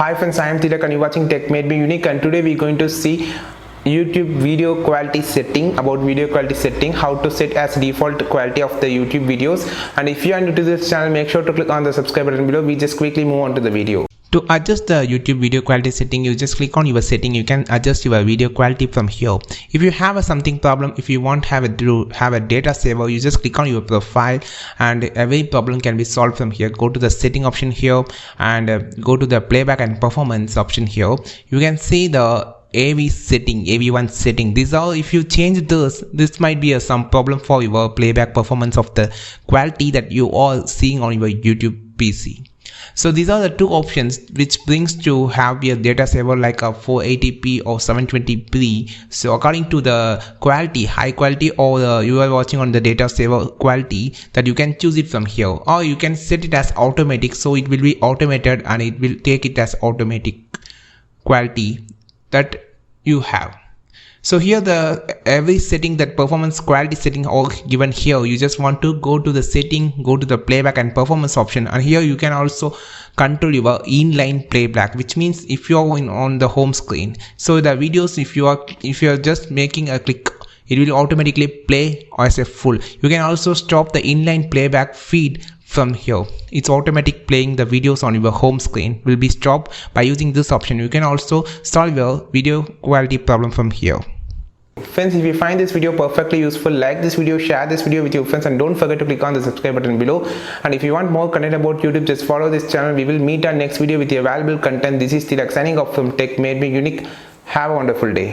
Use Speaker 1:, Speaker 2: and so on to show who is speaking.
Speaker 1: Hi friends, I am Tilak and you're watching Tech Made Me Unique, and today we're going to see YouTube video quality setting, how to set as default quality of the YouTube videos. And if you are new to this channel, make sure to click on the subscribe button below. We just quickly move on to the video. To adjust the YouTube video quality setting, you just click on your setting. You can adjust your video quality from here. If you have a something problem, if you want to have a data saver, you just click on your profile and every problem can be solved from here. Go to the setting option here and go to the playback and performance option here. You can see the AV1 setting. These are, if you change this might be some problem for your playback performance of the quality that you are seeing on your YouTube PC. So these are the two options which brings to have your data saver like a 480p or 720p. So according to the quality, high quality, or you are watching on the data saver quality, that you can choose it from here, or you can set it as automatic, so it will be automated and it will take it as automatic quality that you have. So here every setting, that performance quality setting, all given here. You just want to go to the setting, go to the playback and performance option, and here you can also control your inline playback, which means if you are on the home screen, so the videos, if you are just making a click, it will automatically play as a full. You can also stop the inline playback feed from here. It's automatic playing the videos on your home screen will be stopped by using this option. You can also solve your video quality problem from here. Friends, if you find this video perfectly useful, like this video, share this video with your friends, and don't forget to click on the subscribe button below. And if you want more content about YouTube, just follow this channel. We will meet our next video with your valuable content. This is Tilak signing off from Tech Made Me Unique. Have a wonderful day.